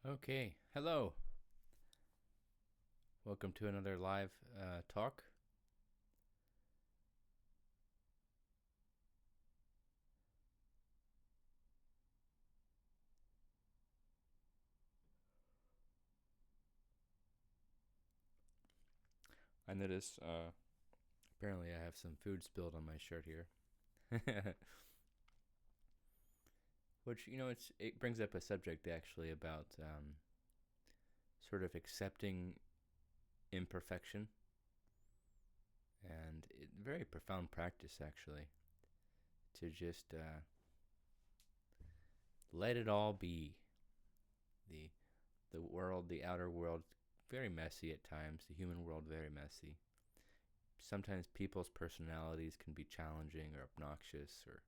Okay, hello. Welcome to another live talk. I notice apparently I have some food spilled on my shirt here. Which, it brings up a subject actually about sort of accepting imperfection and very profound practice actually to just let it all be. The the world, the outer world, very messy at times. The human world, very messy. Sometimes people's personalities can be challenging or obnoxious or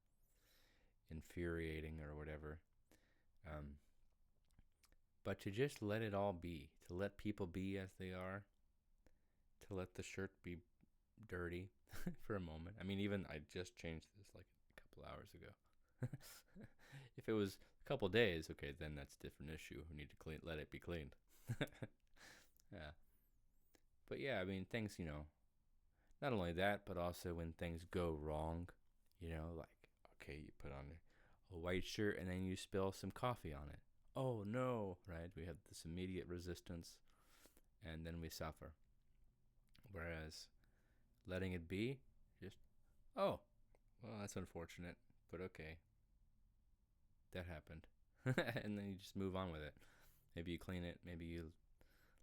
infuriating or whatever. Um, but to just let it all be, to let people be as they are, to let the shirt be dirty for a moment. I mean, even I just changed this like a couple hours ago. If it was a couple days, okay, then that's a different issue. We need to let it be cleaned. Yeah. But yeah, I mean, things, not only that, but also when things go wrong, like, okay, you put on a white shirt and then you spill some coffee on it. Oh no, right? We have this immediate resistance and then we suffer. Whereas letting it be, just, oh, well, that's unfortunate, but okay, that happened. And then you just move on with it. Maybe you clean it, maybe you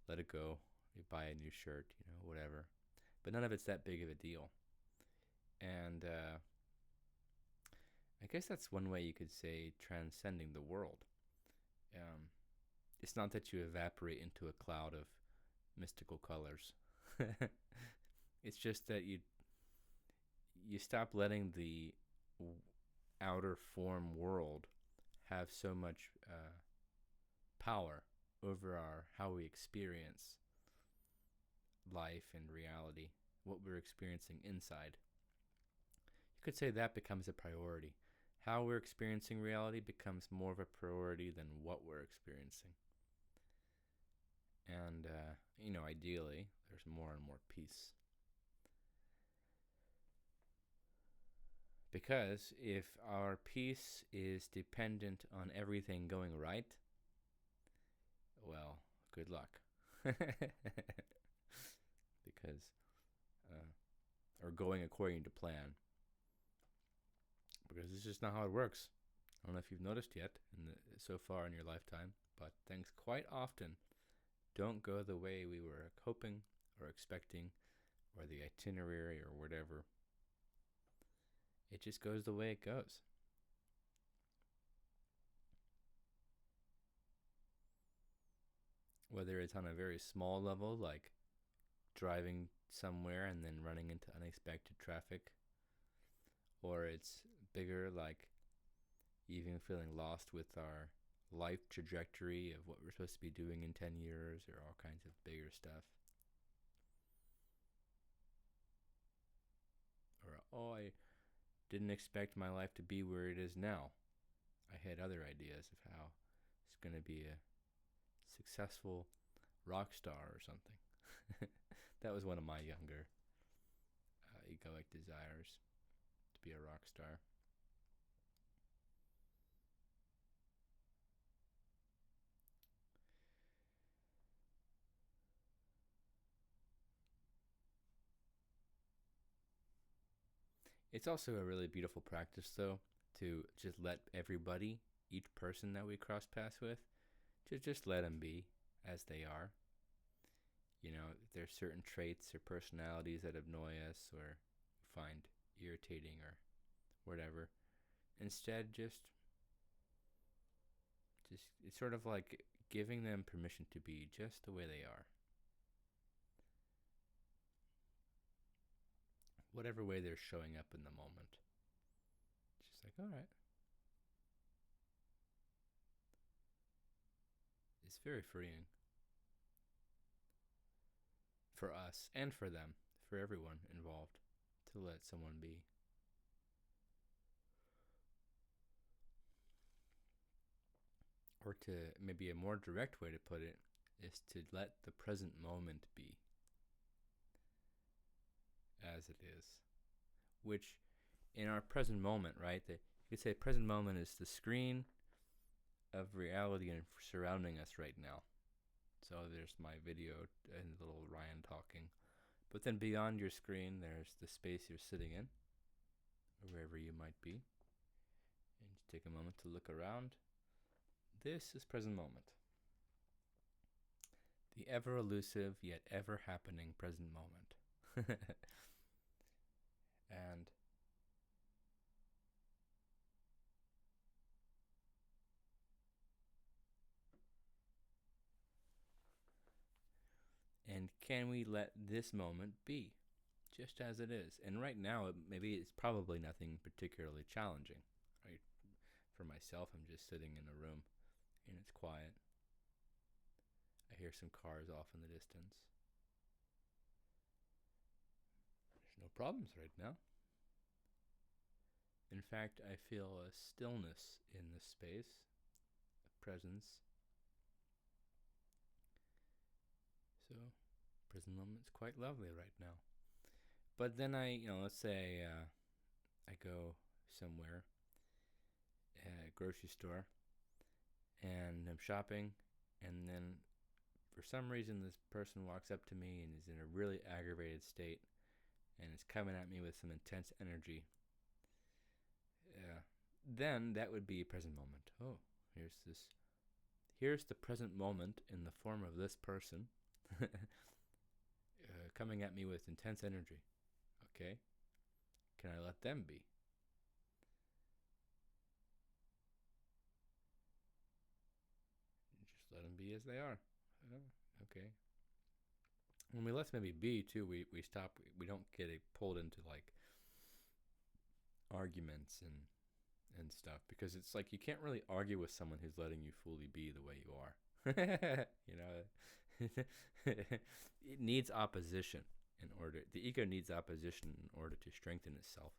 let it go, you buy a new shirt, whatever. But none of it's that big of a deal. And I guess that's one way you could say transcending the world. Um, it's not that you evaporate into a cloud of mystical colors. It's just that you stop letting the outer form world have so much power over our how we experience life and reality, what we're experiencing inside. You could say that becomes a priority. How we're experiencing reality becomes more of a priority than what we're experiencing. And, ideally, there's more and more peace. Because if our peace is dependent on everything going right, well, good luck. Because, uh, or going according to plan. Because it's just not how it works. I don't know if you've noticed yet so far in your lifetime, but things quite often don't go the way we were hoping or expecting, or the itinerary or whatever. It just goes the way it goes. Whether it's on a very small level, like driving somewhere and then running into unexpected traffic, or it's bigger, like even feeling lost with our life trajectory of what we're supposed to be doing in 10 years, or all kinds of bigger stuff. Or, oh, I didn't expect my life to be where it is now. I had other ideas of how it's going to be a successful rock star or something. That was one of my younger egoic desires, to be a rock star. It's also a really beautiful practice, though, to just let everybody, each person that we cross paths with, to just let them be as they are. If there's certain traits or personalities that annoy us or find irritating or whatever, instead just it's sort of like giving them permission to be just the way they are, whatever way they're showing up in the moment. Just like, all right, it's very freeing for us and for them, for everyone involved, to let someone be. or to maybe a more direct way to put it, is to let the present moment be as it is. Which, in our present moment, right, you could say present moment is the screen of reality and surrounding us right now. So there's my video and little Ryan talking. But then beyond your screen, there's the space you're sitting in, or wherever you might be. And just take a moment to look around. This is present moment. The ever elusive yet ever happening present moment. And can we let this moment be just as it is? And right now, maybe it's probably nothing particularly challenging. Right? For myself, I'm just sitting in a room and it's quiet. I hear some cars off in the distance. There's no problems right now. In fact, I feel a stillness in the space, a presence. So, present moment's quite lovely right now. But then let's say I go somewhere, a grocery store, and I'm shopping, and then for some reason this person walks up to me and is in a really aggravated state and is coming at me with some intense energy. Then that would be a present moment. Oh, here's the present moment in the form of this person coming at me with intense energy. Okay, can I let them be? Just let them be as they are. Oh, okay. When we let maybe be too, we stop. We don't get pulled into like arguments and stuff, because it's like you can't really argue with someone who's letting you fully be the way you are. It needs opposition in order. The ego needs opposition in order to strengthen itself.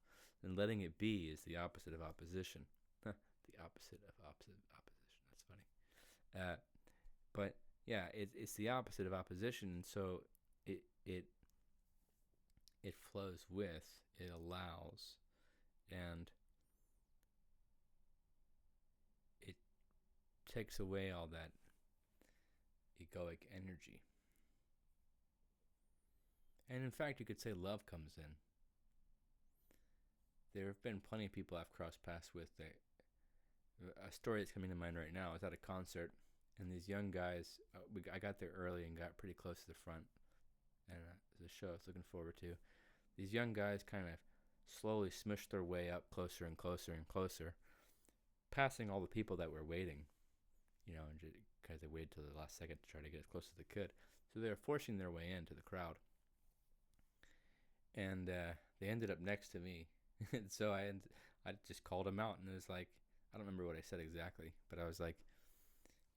And letting it be is the opposite of opposition. The opposite of opposition. That's funny. But yeah, it's the opposite of opposition, and so it flows with, it allows, and it takes away all that egoic energy. And in fact, you could say love comes in. There have been plenty of people I've crossed paths with. A story that's coming to mind right now is at a concert, and these young guys, I got there early and got pretty close to the front, and it was a show I was looking forward to. These young guys kind of slowly smushed their way up closer and closer and closer, passing all the people that were waiting, because they waited till the last second to try to get as close as they could. So they were forcing their way into the crowd. And they ended up next to me. And so I just called them out, and it was like, I don't remember what I said exactly, but I was like,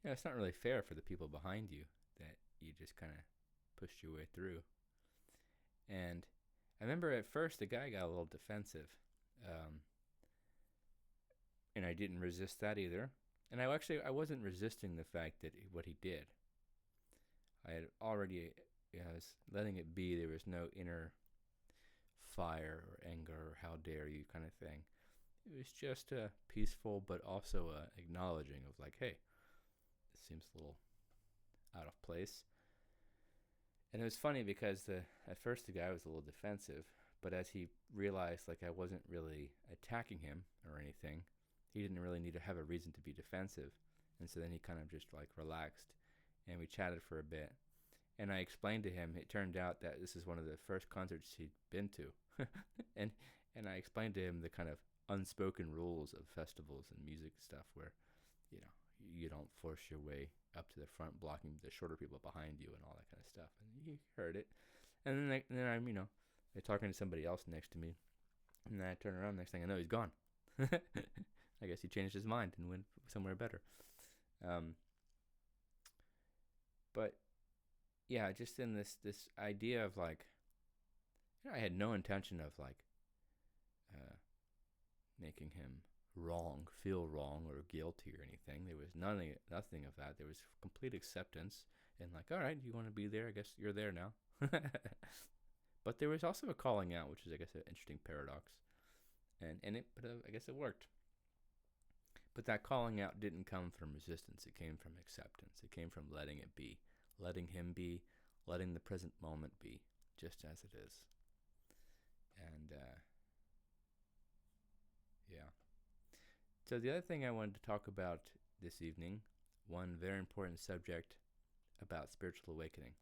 it's not really fair for the people behind you that you just kind of pushed your way through. And I remember at first the guy got a little defensive, and I didn't resist that either. And I wasn't resisting the fact that what he did. I had already, I was letting it be. There was no inner fire or anger or how dare you kind of thing. It was just a peaceful, but also a acknowledging of like, hey, this seems a little out of place. And it was funny because at first the guy was a little defensive, but as he realized like I wasn't really attacking him or anything, he didn't really need to have a reason to be defensive. And so then he kind of just like relaxed, and we chatted for a bit. And I explained to him, it turned out that this is one of the first concerts he'd been to. and I explained to him the kind of unspoken rules of festivals and music stuff where, you don't force your way up to the front, blocking the shorter people behind you and all that kind of stuff. And he heard it. And then I'm, they're talking to somebody else next to me. And then I turn around, next thing I know, he's gone. I guess he changed his mind and went somewhere better. But yeah, just in this idea of like, I had no intention of like making him feel wrong or guilty or anything. There was nothing of that. There was complete acceptance and like, all right, you want to be there? I guess you're there now. But there was also a calling out, which is, I guess, an interesting paradox. But I guess it worked. But that calling out didn't come from resistance. It came from acceptance. It came from letting it be, letting him be, letting the present moment be, just as it is. And yeah. So the other thing I wanted to talk about this evening, one very important subject about spiritual awakening,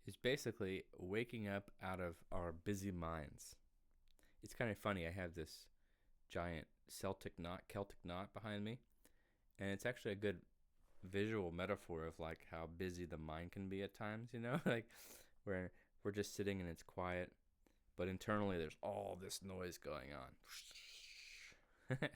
is basically waking up out of our busy minds. It's kind of funny. I have this giant Celtic Celtic knot behind me, and it's actually a good visual metaphor of like how busy the mind can be at times. Like where we're just sitting and it's quiet, but internally there's all this noise going on.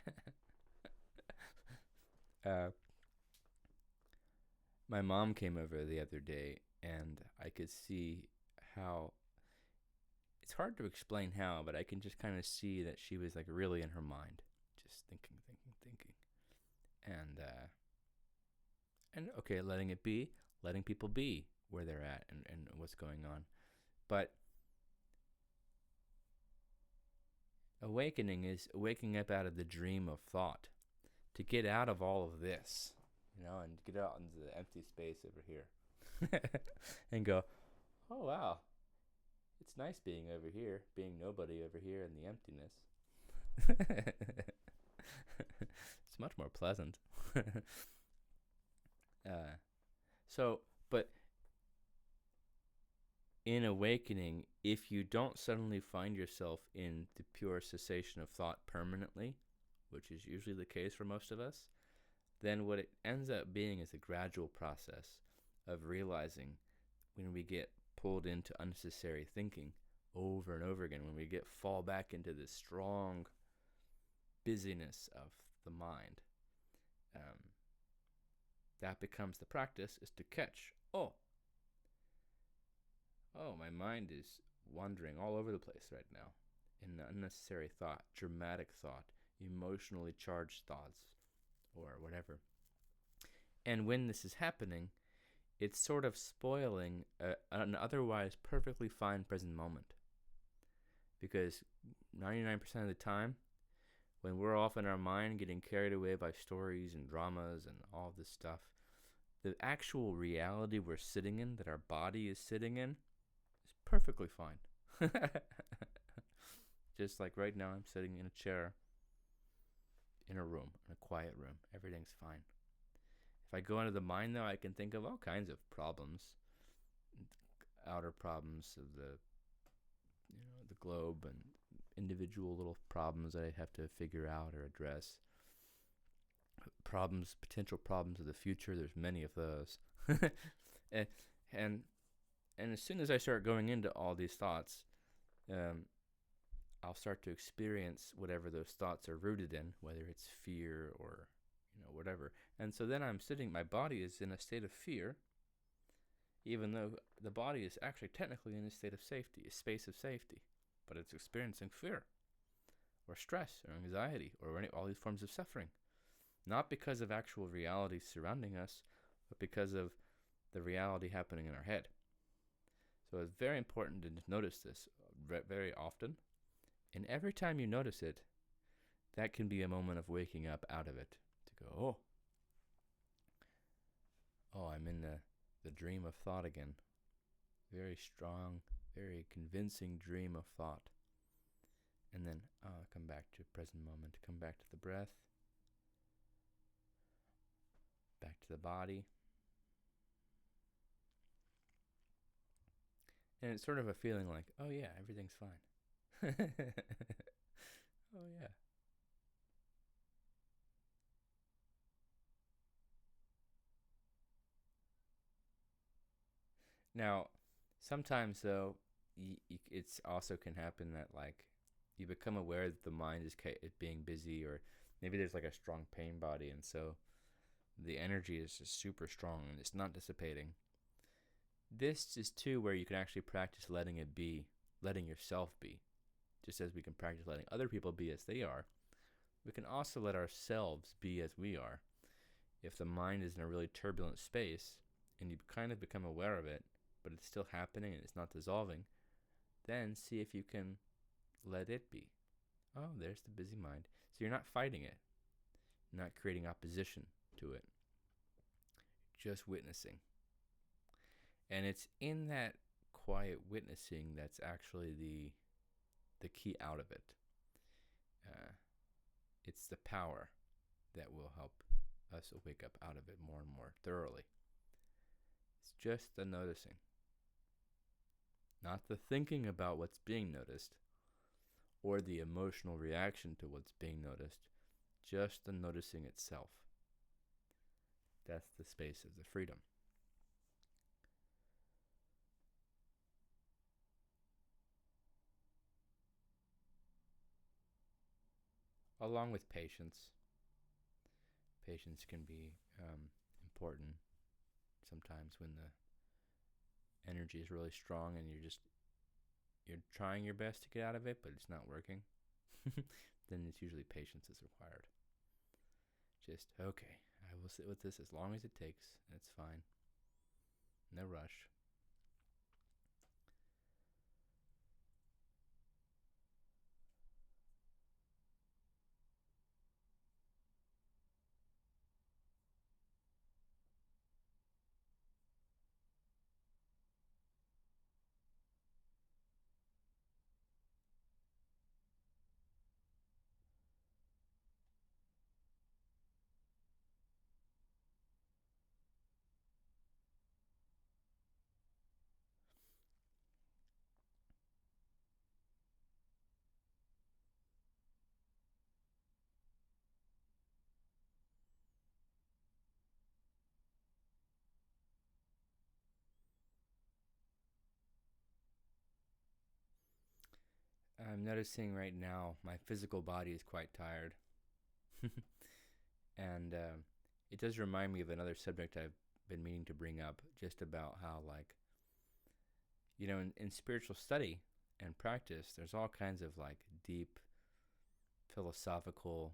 My mom came over the other day, and I could see how it's hard to explain how, but I can just kind of see that she was like really in her mind, just thinking. And okay, letting it be, letting people be where they're at and what's going on. But awakening is waking up out of the dream of thought, to get out of all of this, and get out into the empty space over here and go, oh, wow, it's nice being over here, being nobody over here in the emptiness. It's much more pleasant. But in awakening, if you don't suddenly find yourself in the pure cessation of thought permanently, which is usually the case for most of us, then what it ends up being is a gradual process of realizing when we get pulled into unnecessary thinking over and over again, when we fall back into this strong busyness of the mind, that becomes the practice, is to catch, oh, my mind is wandering all over the place right now in unnecessary thought, dramatic thought, emotionally charged thoughts, or whatever. And when this is happening, it's sort of spoiling an otherwise perfectly fine present moment. Because 99% of the time, when we're off in our mind getting carried away by stories and dramas and all this stuff, the actual reality we're sitting in, that our body is sitting in, is perfectly fine. Just like right now, I'm sitting in a chair in a room, in a quiet room. Everything's fine. If I go into the mind, though, I can think of all kinds of problems, outer problems of the globe, and individual little problems that I have to figure out or address. Potential problems of the future. There's many of those. and as soon as I start going into all these thoughts, I'll start to experience whatever those thoughts are rooted in, whether it's fear or whatever. And so then I'm sitting, my body is in a state of fear, even though the body is actually technically in a state of safety, a space of safety, but it's experiencing fear or stress or anxiety or all these forms of suffering, not because of actual reality surrounding us, but because of the reality happening in our head. So it's very important to notice this very often. And every time you notice it, that can be a moment of waking up out of it. To go, I'm in the dream of thought again. Very strong, very convincing dream of thought. And then come back to present moment, come back to the breath, back to the body. And it's sort of a feeling like, oh yeah, everything's fine. Oh yeah. Now, sometimes though, it's also can happen that like you become aware that the mind is being busy, or maybe there's like a strong pain body, and so the energy is just super strong and it's not dissipating. This is too where you can actually practice letting it be, letting yourself be. just as we can practice letting other people be as they are, we can also let ourselves be as we are. If the mind is in a really turbulent space and you kind of become aware of it, but it's still happening and it's not dissolving, then see if you can let it be. Oh, there's the busy mind. So you're not fighting it, not creating opposition to it, just witnessing. And it's in that quiet witnessing that's actually the key out of it. It's the power that will help us wake up out of it more and more thoroughly. It's just the noticing, not the thinking about what's being noticed or the emotional reaction to what's being noticed, just the noticing itself. That's the space of the freedom. Along with patience. Patience can be important sometimes when the energy is really strong and you're trying your best to get out of it, but it's not working. Then it's usually patience is required. Just, okay, I will sit with this as long as it takes. It's fine. No rush. I'm noticing right now my physical body is quite tired. And it does remind me of another subject I've been meaning to bring up, just about how, like, in spiritual study and practice, there's all kinds of like deep philosophical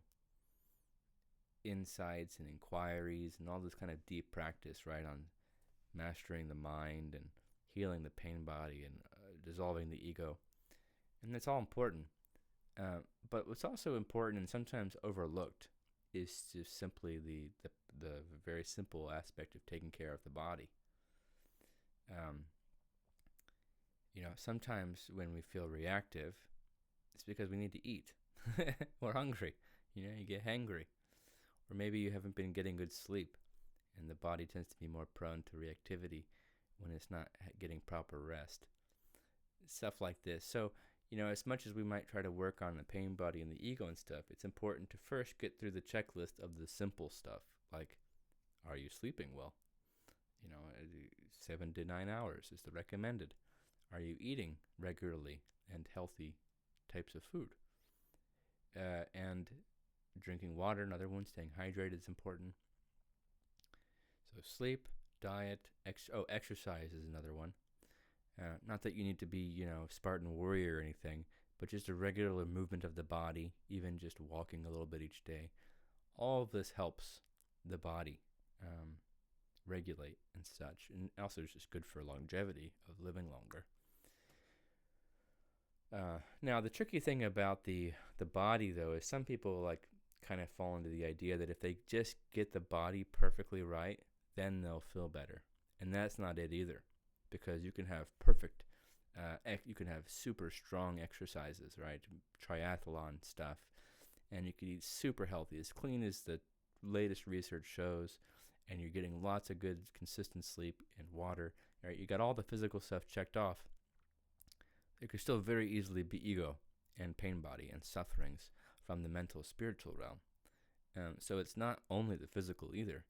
insights and inquiries and all this kind of deep practice, right, on mastering the mind and healing the pain body and dissolving the ego. And that's all important. But what's also important and sometimes overlooked is just simply the very simple aspect of taking care of the body. Sometimes when we feel reactive, it's because we need to eat. We're hungry. You get hangry. Or maybe you haven't been getting good sleep, and the body tends to be more prone to reactivity when it's not getting proper rest. Stuff like this. So, as much as we might try to work on the pain body and the ego and stuff, it's important to first get through the checklist of the simple stuff, like, are you sleeping well? 7 to 9 hours is the recommended. Are you eating regularly and healthy types of food? And drinking water, another one. Staying hydrated is important. So sleep, diet, exercise is another one. Not that you need to be, Spartan warrior or anything, but just a regular movement of the body, even just walking a little bit each day. All of this helps the body regulate and such, and also it's just good for longevity of living longer. Now, the tricky thing about the body, though, is some people kind of fall into the idea that if they just get the body perfectly right, then they'll feel better, and that's not it either. Because you can have you can have super strong exercises, right? Triathlon stuff. And you can eat super healthy, as clean as the latest research shows. And you're getting lots of good, consistent sleep and water. Right? You got all the physical stuff checked off. It could still very easily be ego and pain body and sufferings from the mental, spiritual realm. So it's not only the physical either.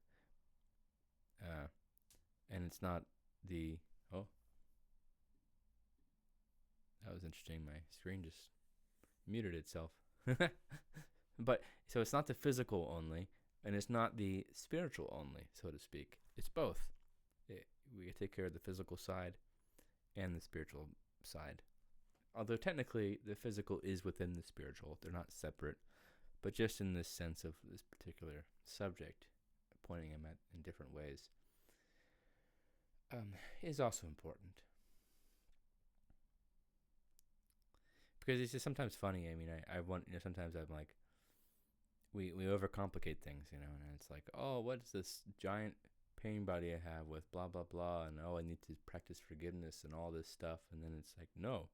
And it's not the... Oh, that was interesting. My screen just muted itself. But so it's not the physical only, and it's not the spiritual only, so to speak. It's both. We take care of the physical side and the spiritual side Although technically the physical is within the spiritual, they're not separate, but just in this sense of this particular subject, pointing them at in different ways, is also important. Because it's just sometimes funny. I mean, I want, sometimes I'm like, we overcomplicate things, and it's like, oh, what's this giant pain body I have with blah blah blah, and oh, I need to practice forgiveness and all this stuff, and then it's like, no,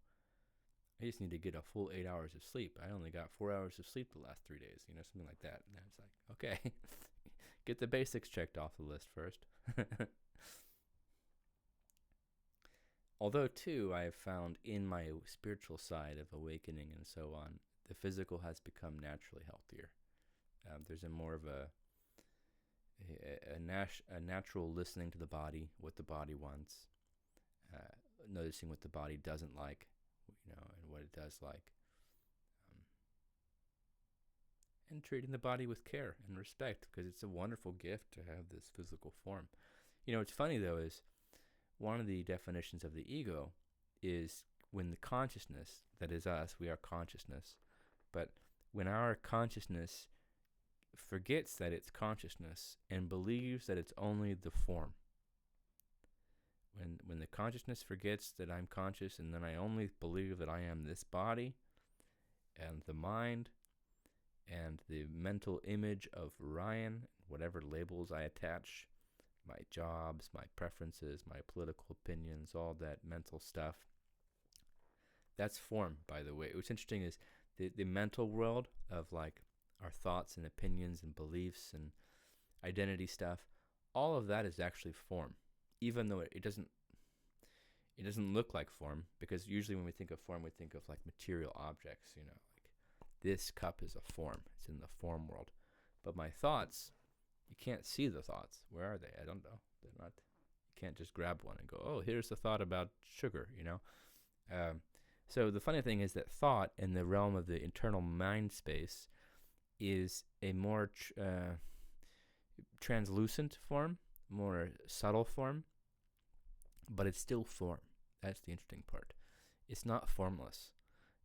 I just need to get a full 8 hours of sleep. I only got 4 hours of sleep the last 3 days, something like that. And it's like, okay, get the basics checked off the list first. Although, too, I have found in my spiritual side of awakening and so on, the physical has become naturally healthier. There's a more of a natural listening to the body, what the body wants, noticing what the body doesn't like, and what it does like, and treating the body with care and respect, because it's a wonderful gift to have this physical form. What's funny though is one of the definitions of the ego is when the consciousness, that is us, we are consciousness, but when our consciousness forgets that it's consciousness and believes that it's only the form. When the consciousness forgets that I'm conscious, and then I only believe that I am this body and the mind and the mental image of Ryan, whatever labels I attach, my jobs, my preferences, my political opinions, all that mental stuff. That's form, by the way. What's interesting is the mental world of like our thoughts and opinions and beliefs and identity stuff, all of that is actually form, even though it doesn't look like form, because usually when we think of form, we think of like material objects, like this cup is a form. It's in the form world. But my thoughts, you can't see the thoughts. Where are they? I don't know. They're not. You can't just grab one and go, oh, here's the thought about sugar, So the funny thing is that thought in the realm of the internal mind space is a more translucent form, more subtle form, but it's still form. That's the interesting part. It's not formless,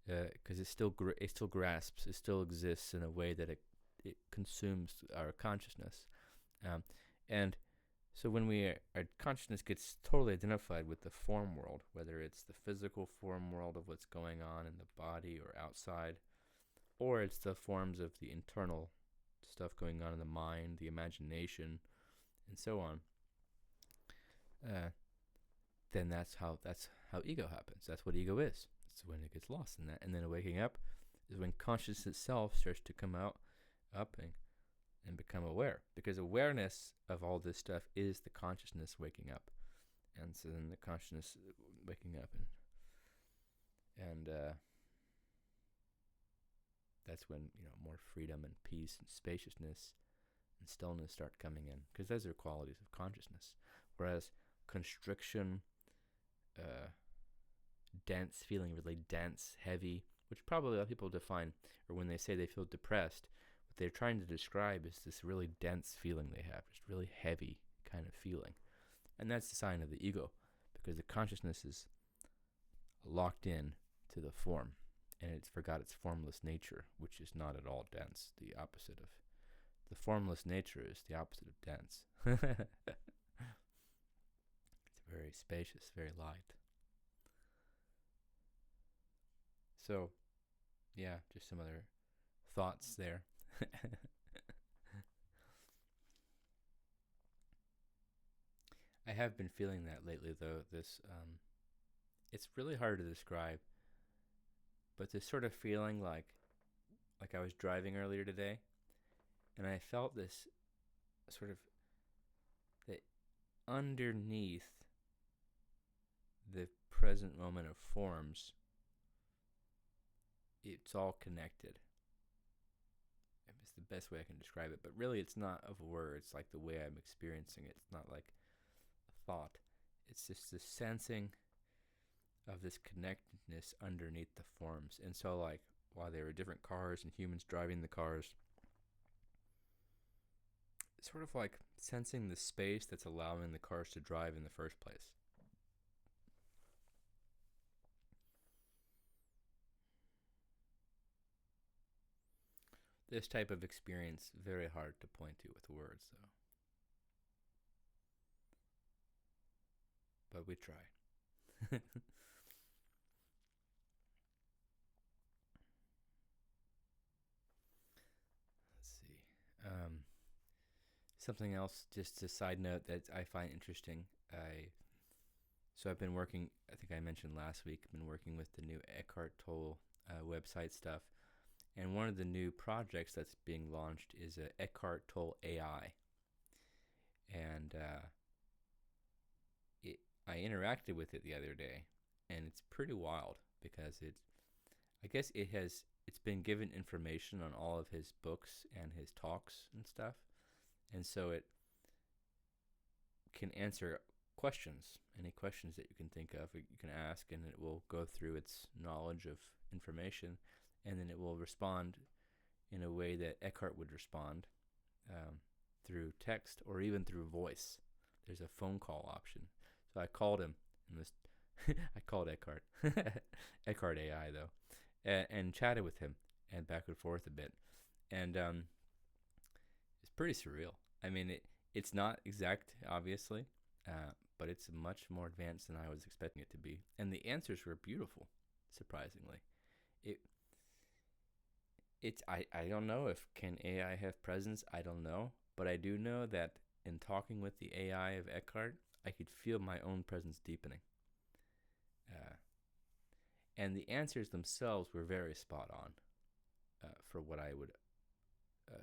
because it still grasps, it still exists in a way that it consumes our consciousness, and so when our consciousness gets totally identified with the form world, whether it's the physical form world of what's going on in the body or outside, or it's the forms of the internal stuff going on in the mind, the imagination, and so on, then that's how ego happens. That's what ego is. It's when it gets lost in that. And then waking up is when consciousness itself starts to come up and become aware. Because awareness of all this stuff is the consciousness waking up. And so then the consciousness waking up and that's when more freedom and peace and spaciousness and stillness start coming in, because those are qualities of consciousness. Whereas constriction, dense, feeling really dense, heavy, which probably a lot of people define, or when they say they feel depressed, what they're trying to describe is this really dense feeling they have, just really heavy kind of feeling. And that's the sign of the ego, because the consciousness is locked in to the form, and it's forgot its formless nature, which is not at all dense. The opposite of the formless nature is the opposite of dense. It's very spacious, very light. So, yeah, just some other thoughts there. I have been feeling that lately, though. It's really hard to describe, but this sort of feeling like I was driving earlier today, and I felt this sort of, that underneath the present moment of forms, it's all connected. It's the best way I can describe it, but really it's not of words, like the way I'm experiencing it. It's not like a thought. It's just the sensing of this connectedness underneath the forms. And so, like, while there were different cars and humans driving the cars, it's sort of like sensing the space that's allowing the cars to drive in the first place. This type of experience, very hard to point to with words, though. But we try. Let's see. Something else, just a side note that I find interesting. I've been working. I think I mentioned last week. I've been working with the new Eckhart Tolle website stuff, and one of the new projects that's being launched is a Eckhart Tolle AI, and I interacted with it the other day, and it's pretty wild because I guess it's been given information on all of his books and his talks and stuff, and so it can answer questions, any questions that you can think of, you can ask, and it will go through its knowledge of information, and then it will respond in a way that Eckhart would respond, through text or even through voice. There's a phone call option. So I called him, and this I called Eckhart, Eckhart AI though, and chatted with him and back and forth a bit, and it's pretty surreal. I mean, it's not exact, obviously, but it's much more advanced than I was expecting it to be, and the answers were beautiful, surprisingly. It I don't know if can AI have presence. I don't know, but I do know that in talking with the AI of Eckhart, I could feel my own presence deepening. Uh, and the answers themselves were very spot on, for what I would uh,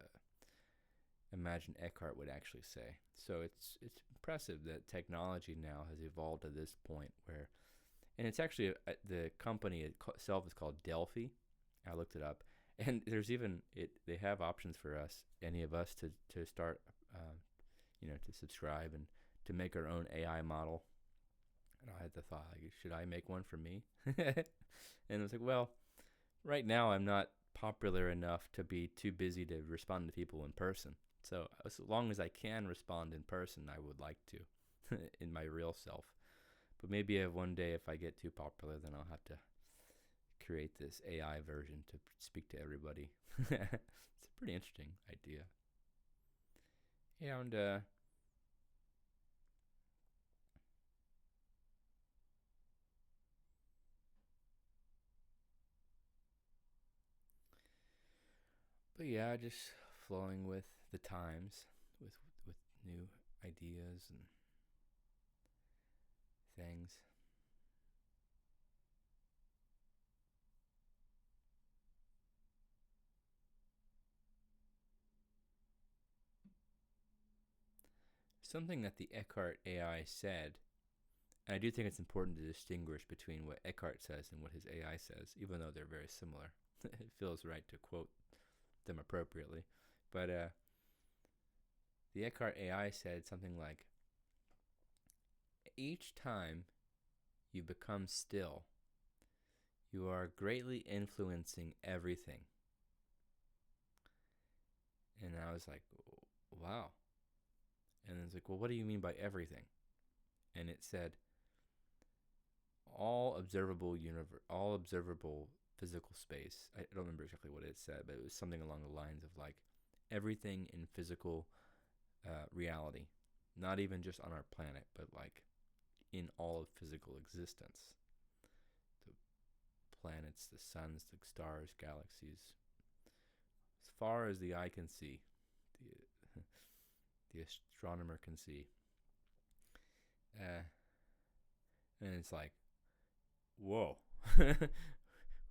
imagine Eckhart would actually say. So it's impressive that technology now has evolved to this point where, and it's actually the company itself is called Delphi. I looked it up, and there's even they have options for us, any of us, to start, to subscribe and to make our own AI model. And I had the thought, like, should I make one for me? And I was like, well, right now I'm not popular enough to be too busy to respond to people in person. So as long as I can respond in person, I would like to, in my real self. But maybe one day, if I get too popular, then I'll have to create this AI version to speak to everybody. It's a pretty interesting idea. Yeah, and but yeah, just flowing with the times, with with new ideas and things. Something that the Eckhart AI said, and I do think it's important to distinguish between what Eckhart says and what his AI says, even though they're very similar. It feels right to quote them appropriately. But the Eckhart AI said something like, each time you become still, you are greatly influencing everything. And I was like, wow. And it's like, well, what do you mean by everything? And it said, all observable physical space. I don't remember exactly what it said, but it was something along the lines of like everything in physical reality, not even just on our planet, but like in all of physical existence. The planets, the suns, the stars, galaxies, as far as the eye can see, the, the astronomer can see. Uh, and it's like, whoa.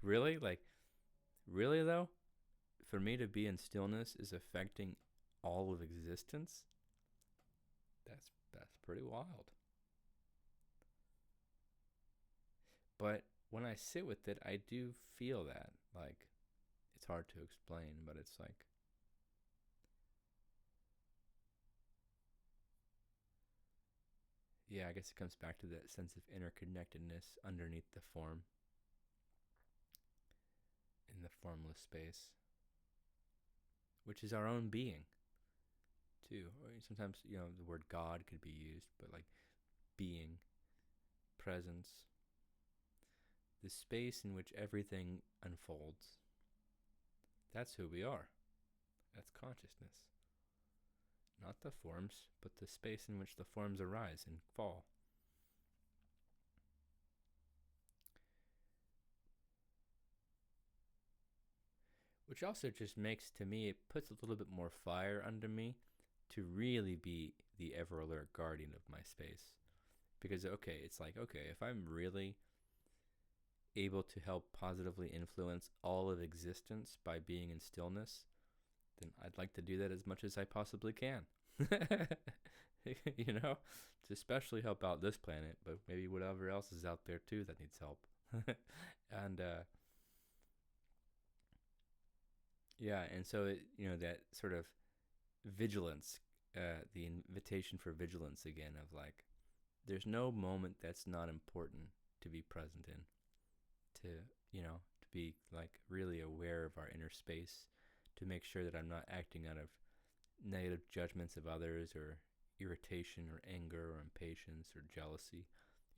Really? Like, really though? For me to be in stillness is affecting all of existence? That's pretty wild. But when I sit with it, I do feel that. Like, it's hard to explain, but it's like, yeah, I guess it comes back to that sense of interconnectedness underneath the form, in the formless space, which is our own being, too. Sometimes, the word God could be used, but like being, presence, the space in which everything unfolds. That's who we are. That's consciousness. Not the forms, but the space in which the forms arise and fall. Which also just makes, to me, it puts a little bit more fire under me to really be the ever alert guardian of my space. Because, okay, it's like, okay, if I'm really able to help positively influence all of existence by being in stillness, then I'd like to do that as much as I possibly can. You know, to especially help out this planet, but maybe whatever else is out there too that needs help. And yeah, and so that sort of vigilance, the invitation for vigilance again, of like, there's no moment that's not important to be present in, to be like really aware of our inner space, to make sure that I'm not acting out of negative judgments of others, or irritation or anger or impatience or jealousy,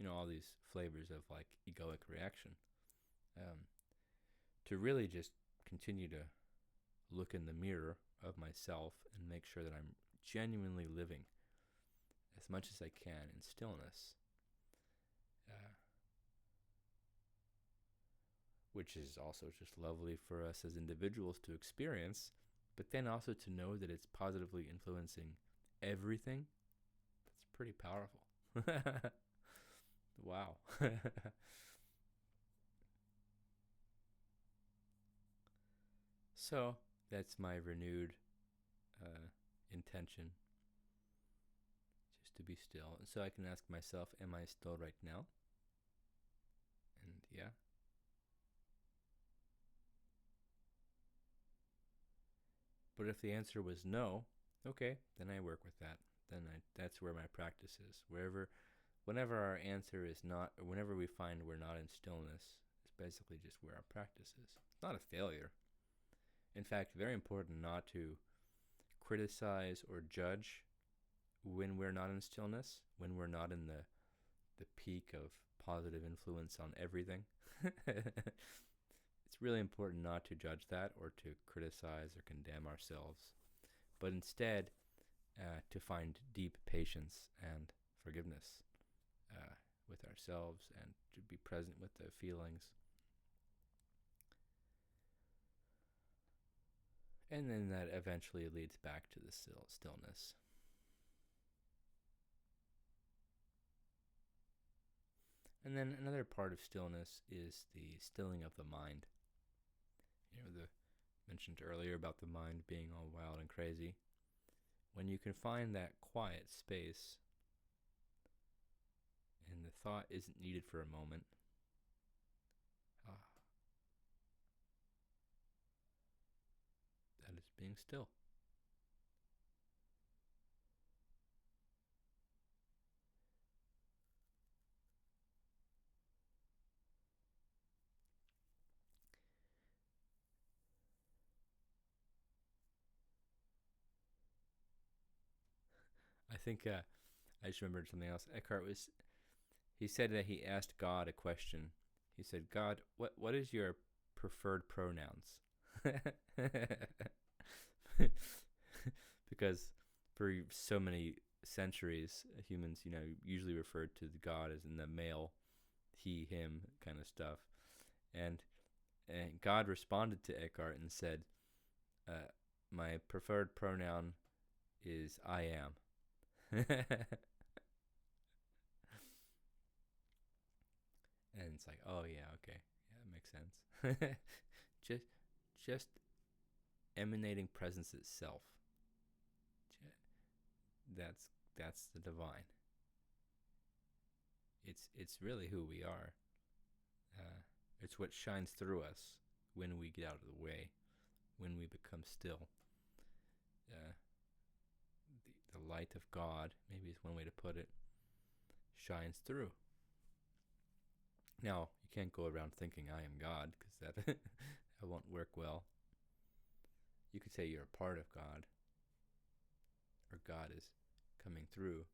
all these flavors of like egoic reaction. To really just continue to look in the mirror of myself and make sure that I'm genuinely living as much as I can in stillness, which is also just lovely for us as individuals to experience, but then also to know that it's positively influencing everything. That's pretty powerful. Wow. So that's my renewed intention, just to be still. And so I can ask myself, am I still right now? And yeah. But if the answer was no, okay, then I work with that. That's where my practice is. Whenever our answer is not, or whenever we find we're not in stillness, it's basically just where our practice is. It's not a failure. In fact, very important not to criticize or judge when we're not in stillness, when we're not in the peak of positive influence on everything. It's really important not to judge that or to criticize or condemn ourselves, but instead to find deep patience and forgiveness with ourselves, and to be present with the feelings. And then that eventually leads back to the stillness. And then another part of stillness is the stilling of the mind. The mentioned earlier about the mind being all wild and crazy. When you can find that quiet space and the thought isn't needed for a moment, that is being still. I think I just remembered something else. He said that he asked God a question. He said, God, what is your preferred pronouns? Because for so many centuries, humans, usually referred to God as in the male, he, him kind of stuff. And God responded to Eckhart and said, my preferred pronoun is I am. And it's like, oh yeah, okay, yeah, it makes sense. just emanating presence itself. That's the divine. It's really who we are. It's what shines through us when we get out of the way, when we become still. The light of God, maybe is one way to put it, shines through. Now, you can't go around thinking I am God, because that won't work well. You could say you're a part of God, or God is coming through.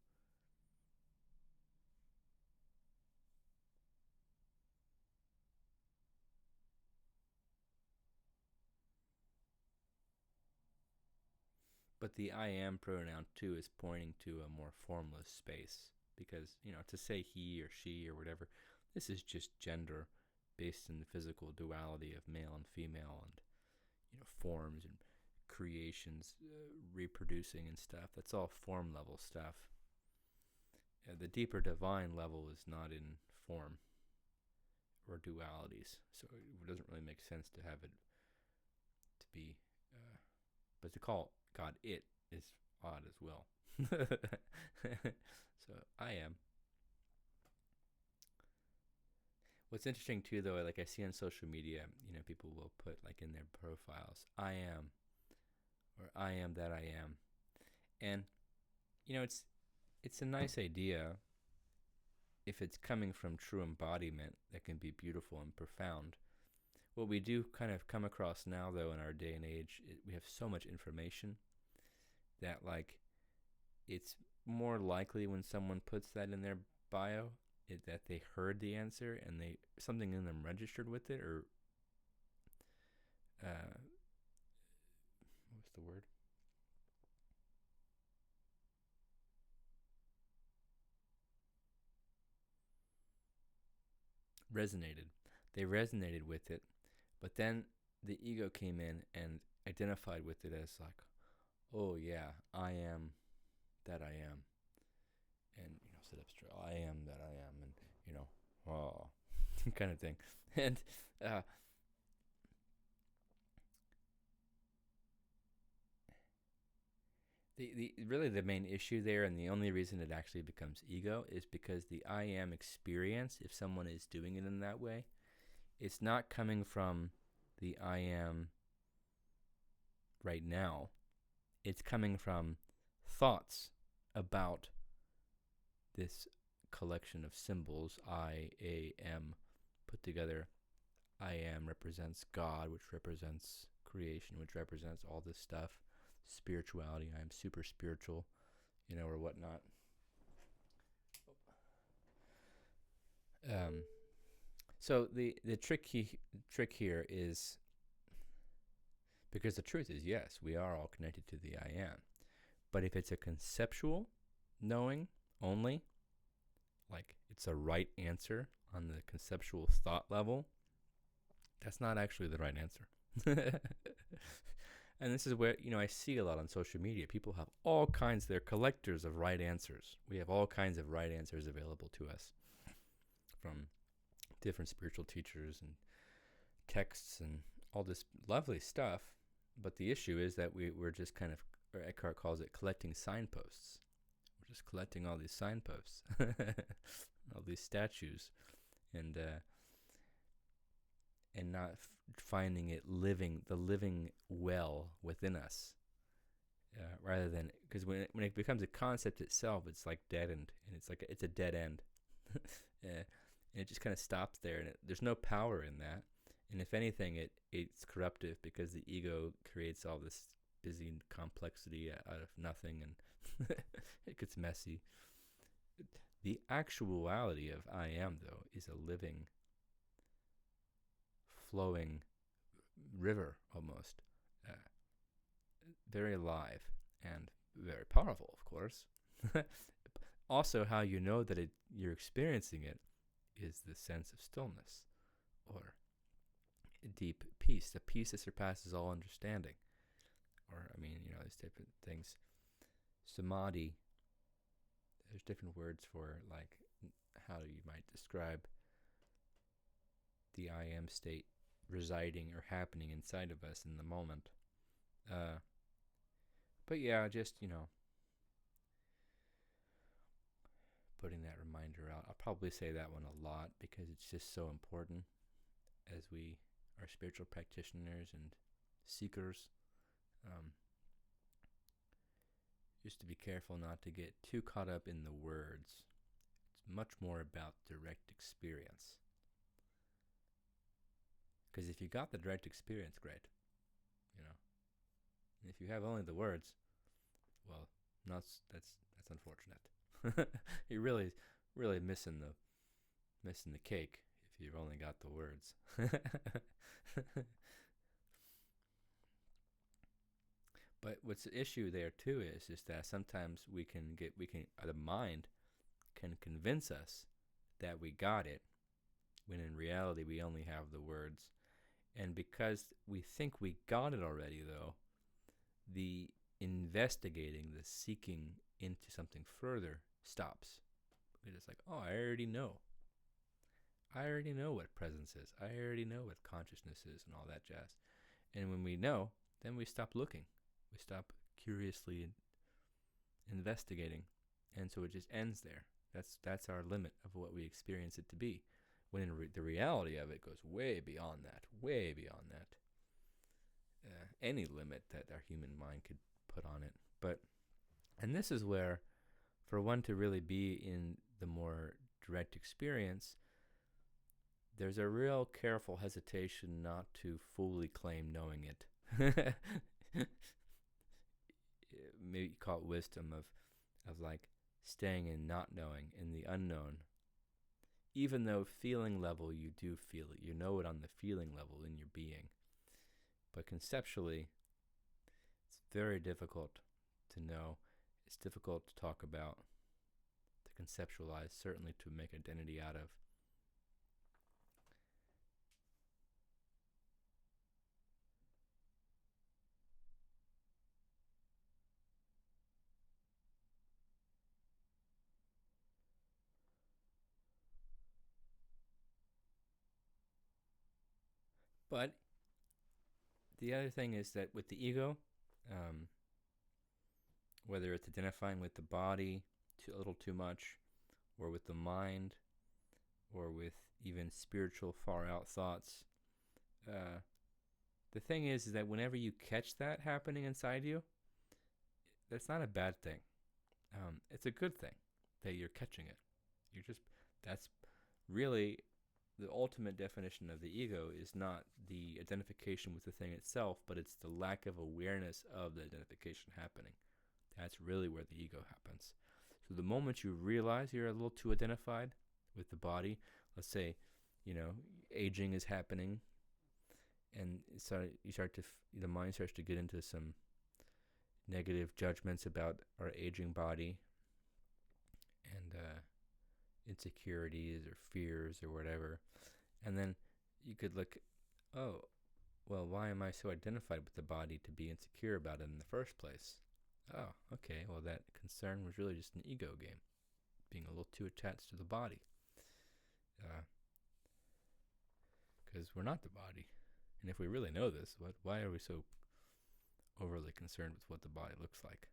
But the I am pronoun too is pointing to a more formless space, because, to say he or she or whatever, this is just gender based in the physical duality of male and female, and forms and creations, reproducing and stuff. That's all form level stuff. The deeper divine level is not in form or dualities, so it doesn't really make sense to have it to be, but to call God it is odd as well. So I am. What's interesting too, though, like I see on social media, people will put like in their profiles, I am, or I am that I am, and it's a nice idea if it's coming from true embodiment that can be beautiful and profound. What we do kind of come across now, though, in our day and age, we have so much information that, like, it's more likely when someone puts that in their bio that they heard the answer and something in them registered with it, or what's the word? Resonated. They resonated with it, but then the ego came in and identified with it as like, oh yeah, I am that I am, and sit up straight, I am that I am, and oh, kind of thing, and the main issue there, and the only reason it actually becomes ego, is because the I am experience, if someone is doing it in that way, it's not coming from the I am right now. It's coming from thoughts about this collection of symbols, I, A, M, put together. I am represents God, which represents creation, which represents all this stuff. Spirituality, I am super spiritual, or whatnot. So the trick here is, because the truth is, yes, we are all connected to the I am, but if it's a conceptual knowing only, like it's a right answer on the conceptual thought level, that's not actually the right answer. And this is where, I see a lot on social media. People have all kinds, they're collectors of right answers. We have all kinds of right answers available to us from different spiritual teachers and texts and all this lovely stuff. But the issue is that we're just kind of, or Eckhart calls it, collecting signposts. We're just collecting all these signposts, all these statues, and not finding it the living well within us, rather than, because when it becomes a concept itself, it's like deadened, and it's a dead end, and it just kind of stops there, and there's no power in that. And if anything, it's corruptive, because the ego creates all this busy complexity out of nothing, and it gets messy. The actuality of I am, though, is a living, flowing river almost, very alive and very powerful, of course. Also, how you know that you're experiencing it is the sense of stillness, or deep peace, the peace that surpasses all understanding, or these type of things. Samadhi, there's different words for, like, how you might describe the I am state residing or happening inside of us in the moment. But yeah, just, putting that reminder out. I'll probably say that one a lot, because it's just so important as we are spiritual practitioners and seekers. Just to be careful not to get too caught up in the words. It's much more about direct experience. Because if you got the direct experience, great. And if you have only the words, well, that's unfortunate. You're really missing the cake if you've only got the words. But what's the issue there too is that sometimes the mind can convince us that we got it, when in reality we only have the words. And because we think we got it already, though, the investigating, the seeking into something further stops. We're just like, oh, I already know. I already know what presence is. I already know what consciousness is and all that jazz. And when we know, then we stop looking. We stop curiously investigating. And so it just ends there. That's our limit of what we experience it to be. When in the reality of it goes way beyond that. Way beyond that. Any limit that our human mind could put on it. And this is where, for one to really be in the more direct experience, there's a real careful hesitation not to fully claim knowing it. Maybe call it wisdom of like staying in not knowing, in the unknown. Even though feeling level you do feel it, you know it on the feeling level in your being. But conceptually, it's very difficult to know. It's difficult to talk about, to conceptualize, certainly to make identity out of. But the other thing is that with the ego, whether it's identifying with the body a little too much, or with the mind, or with even spiritual far out thoughts, the thing is that whenever you catch that happening inside you, that's not a bad thing. It's a good thing that you're catching it. That's really the ultimate definition of the ego, is not the identification with the thing itself, but it's the lack of awareness of the identification happening. That's really where the ego happens. So the moment you realize you're a little too identified with the body, let's say, aging is happening, and the mind starts to get into some negative judgments about our aging body, and insecurities or fears or whatever. And then you could look, oh, well, why am I so identified with the body to be insecure about it in the first place? Oh, okay, well, that concern was really just an ego game, being a little too attached to the body. Because we're not the body. And if we really know this, why are we so overly concerned with what the body looks like?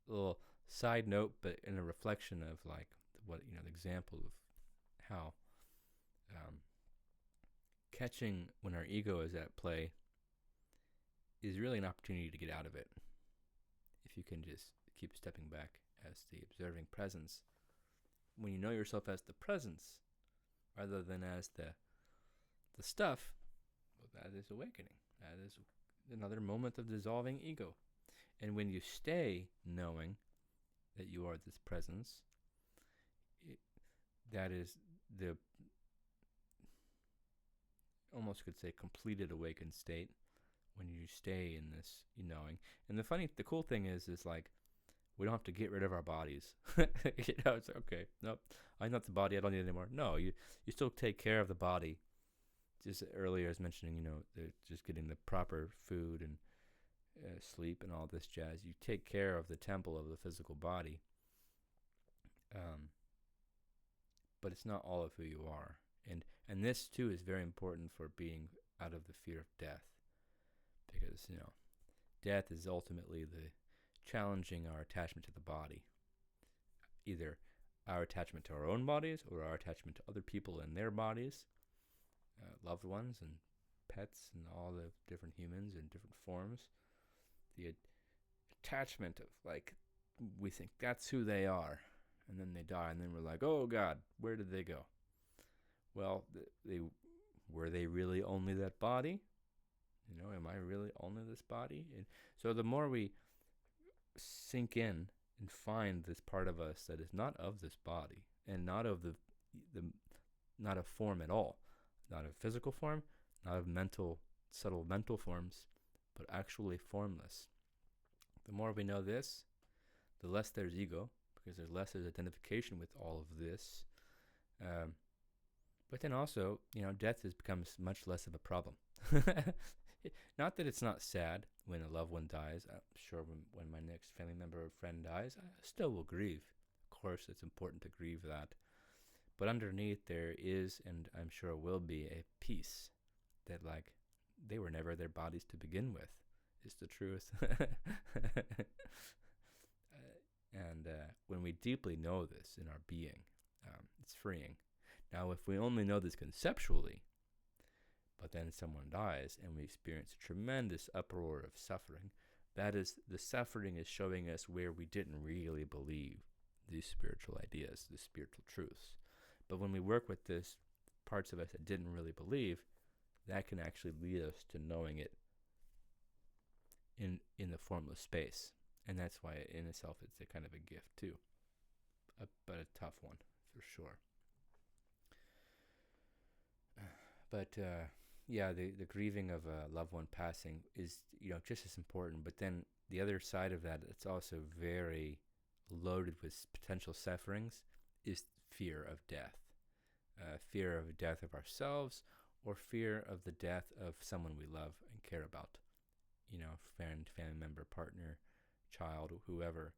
A little side note, but in a reflection of like what, the example of how catching when our ego is at play is really an opportunity to get out of it. If you can just keep stepping back as the observing presence, when you know yourself as the presence rather than as the stuff, well, that is awakening. That is another moment of dissolving ego. And when you stay knowing that you are this presence, that is the, almost could say, completed awakened state, when you stay in this knowing. And the cool thing is like, we don't have to get rid of our bodies. It's like, okay, nope, I'm not the body, I don't need it anymore. No, you still take care of the body. Just earlier I was mentioning, just getting the proper food and sleep and all this jazz. You take care of the temple of the physical body. But it's not all of who you are. And this too is very important for being out of the fear of death. Because, death is ultimately the challenging our attachment to the body. Either our attachment to our own bodies or our attachment to other people and their bodies, loved ones and pets and all the different humans in different forms. The attachment of, like, we think that's who they are, and then they die, and then we're like, oh God, where did they go? Well, were they really only that body? Am I really only this body? And so the more we sink in and find this part of us that is not of this body, and not of the not of form at all, not of physical form, not of subtle mental forms, but actually formless. The more we know this, the less there's ego, because there's identification with all of this. But then also, death becomes much less of a problem. Not that it's not sad when a loved one dies. I'm sure when my next family member or friend dies, I still will grieve. Of course, it's important to grieve that. But underneath there is, and I'm sure will be, a peace that, like, they were never their bodies to begin with, is the truth. And when we deeply know this in our being, it's freeing. Now, if we only know this conceptually, but then someone dies and we experience a tremendous uproar of suffering, that is, the suffering is showing us where we didn't really believe these spiritual ideas, the spiritual truths. But when we work with this, parts of us that didn't really believe, that can actually lead us to knowing it in the formless space. And that's why in itself it's a kind of a gift too. But a tough one, for sure. But the grieving of a loved one passing is, just as important. But then the other side of that, it's also very loaded with potential sufferings, is fear of death. Fear of death of ourselves, or fear of the death of someone we love and care about. Friend, family member, partner, child, whoever.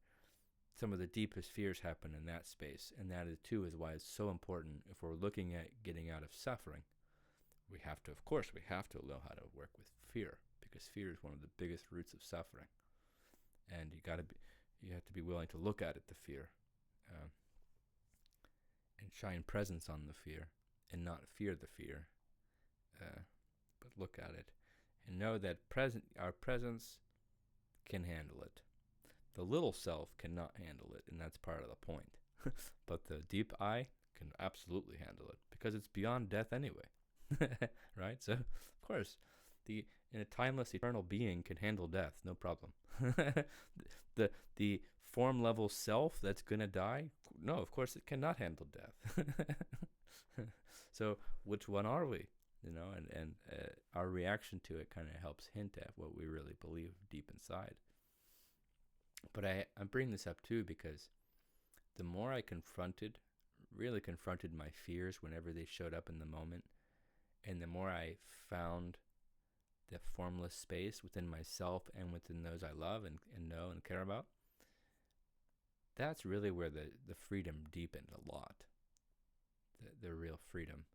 Some of the deepest fears happen in that space. And that too is why it's so important, if we're looking at getting out of suffering, we have to know how to work with fear, because fear is one of the biggest roots of suffering. And you have to be willing to look at it, the fear, and shine presence on the fear, and not fear the fear, but look at it and know that our presence can handle it. The little self cannot handle it, and that's part of the point. But the deep I can absolutely handle it, because it's beyond death anyway. Right? So, of course, in a timeless, eternal being can handle death, no problem. the form level self that's gonna die, no, of course it cannot handle death. So, which one are we? And our reaction to it kind of helps hint at what we really believe deep inside. But I bring this up too because the more I really confronted my fears whenever they showed up in the moment, and the more I found the formless space within myself and within those I love and know and care about, that's really where the freedom deepened a lot. The real freedom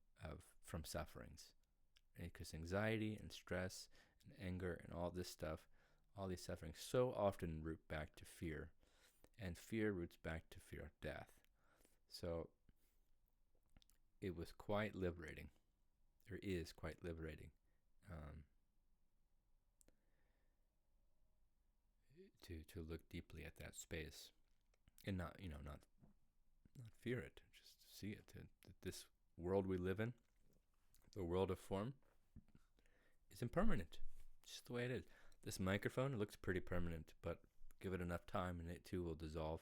from sufferings. Because anxiety and stress and anger and all this stuff, all these sufferings so often root back to fear, and fear roots back to fear of death. So it was quite liberating. Or is quite liberating to look deeply at that space, and not fear it, just see it. That this world we live in, the world of form, is impermanent. It's just the way it is. This microphone, it looks pretty permanent, but give it enough time and it too will dissolve.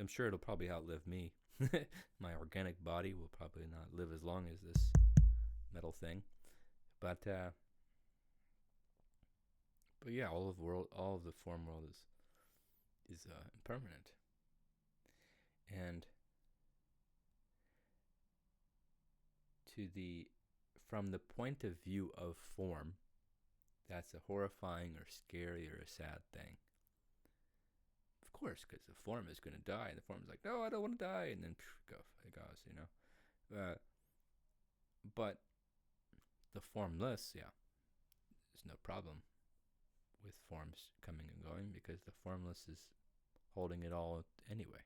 I'm sure it'll probably outlive me. My organic body will probably not live as long as this metal thing. But yeah, all of the form world is impermanent. And from the point of view of form, that's a horrifying or scary or a sad thing. Of course, because the form is going to die, and the form's like, no, I don't want to die, and then it goes, But the formless, there's no problem with forms coming and going, because the formless is holding it all anyway.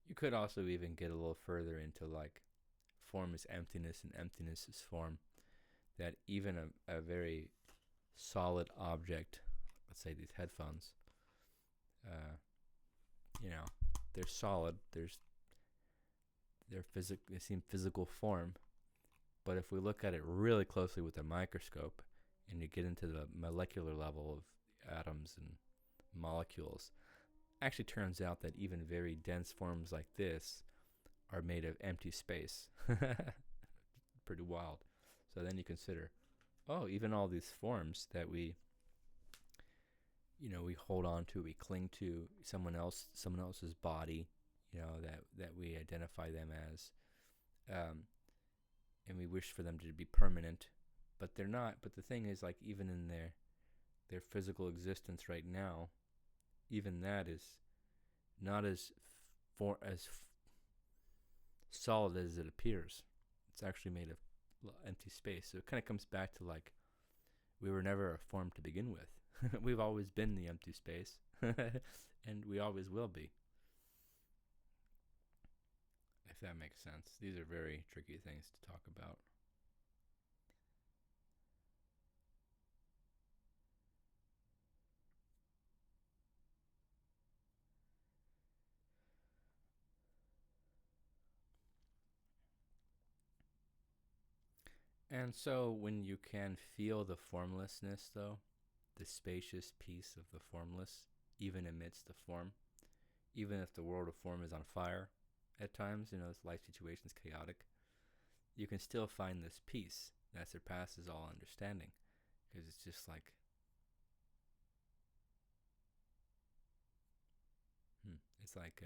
You could also even get a little further into like form is emptiness and emptiness is form. That even a very solid object, let's say these headphones, they're solid. They seem physical form, but if we look at it really closely with a microscope, and you get into the molecular level of atoms and molecules, actually turns out that even very dense forms like this are made of empty space. pretty wild. So then you consider, oh, even all these forms that we hold on to, we cling to, someone else's body, that we identify them as, and we wish for them to be permanent, but they're not. But the thing is, like, even in their physical existence right now, even that is not as solid as it appears. It's actually made of empty space. So it kind of comes back to, like, we were never a form to begin with. We've always been the empty space, and we always will be. If that makes sense. These are very tricky things to talk about. And so when you can feel the formlessness, though, the spacious peace of the formless, even amidst the form, even if the world of form is on fire at times, this life situation is chaotic, you can still find this peace that surpasses all understanding, because it's just like, it's like,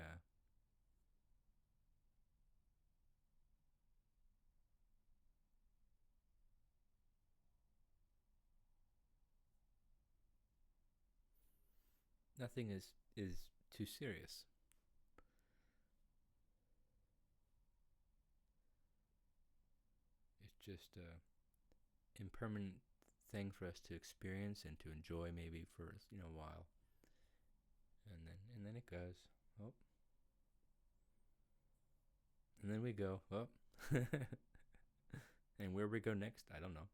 nothing is too serious. It's just a impermanent thing for us to experience and to enjoy, maybe for a while, and then it goes. Oh, and then we go. Oh, and where we go next, I don't know.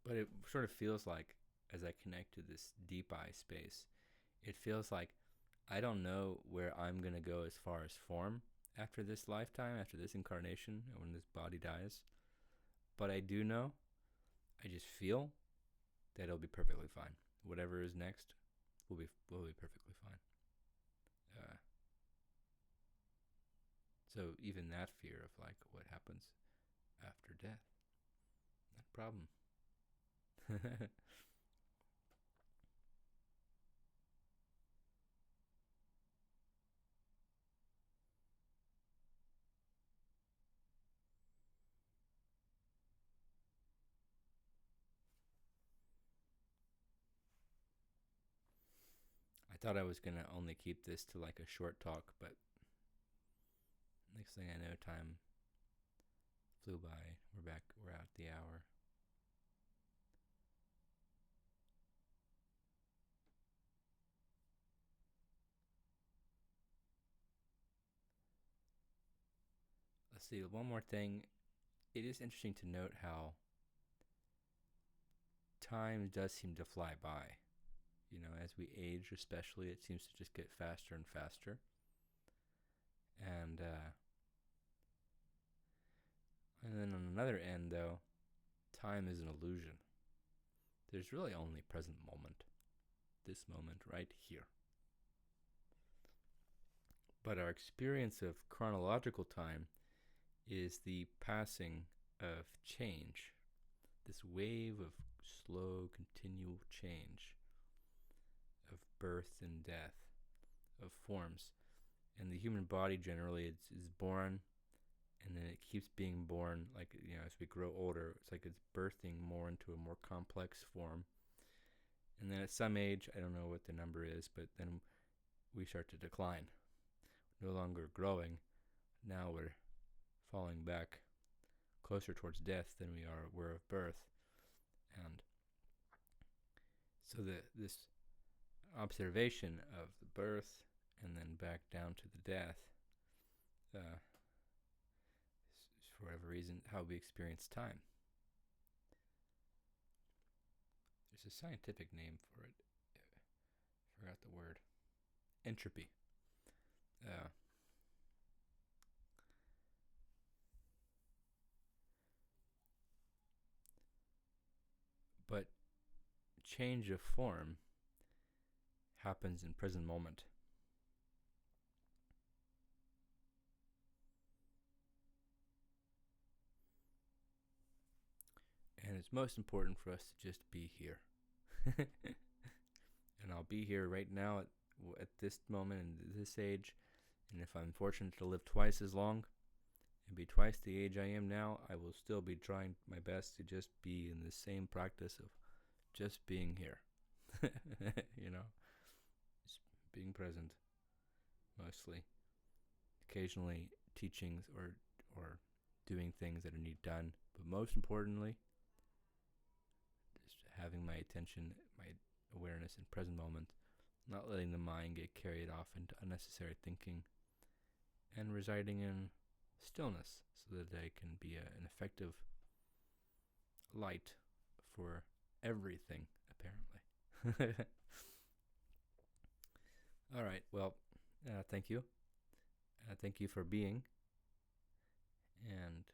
But it sort of feels like, as I connect to this deep eye space, it feels like I don't know where I'm going to go as far as form after this lifetime, after this incarnation, when this body dies. But I do know, I just feel that it'll be perfectly fine. Whatever is next will be perfectly fine. So even that fear of, like, what happens after death, not a problem. I thought I was going to only keep this to, like, a short talk, but next thing I know, time flew by. We're back. We're at the hour. Let's see. One more thing. It is interesting to note how time does seem to fly by. As we age, especially, it seems to just get faster and faster. And then on another end, though, time is an illusion. There's really only present moment. This moment right here. But our experience of chronological time is the passing of change, this wave of slow, continual change, of birth and death, of forms. And the human body generally is born, and then it keeps being born, like, as we grow older, it's like it's birthing more into a more complex form. And then at some age, I don't know what the number is, but then we start to decline. No longer growing. Now we're falling back closer towards death than we were of birth. And so this observation of the birth and then back down to the death, is for whatever reason how we experience time. There's a scientific name for it. I forgot the word. Entropy. But change of form happens in present moment. it's most important for us to just be here. And I'll be here right now at this moment and this age. And if I'm fortunate to live twice as long and be twice the age I am now, I will still be trying my best to just be in the same practice of just being here. You know, just being present mostly. Occasionally teachings or doing things that are need done, but most importantly, just having my attention, my awareness in present moment, not letting the mind get carried off into unnecessary thinking, and residing in stillness so that I can be an effective light for everything, apparently. All right, well, thank you. Thank you for being, and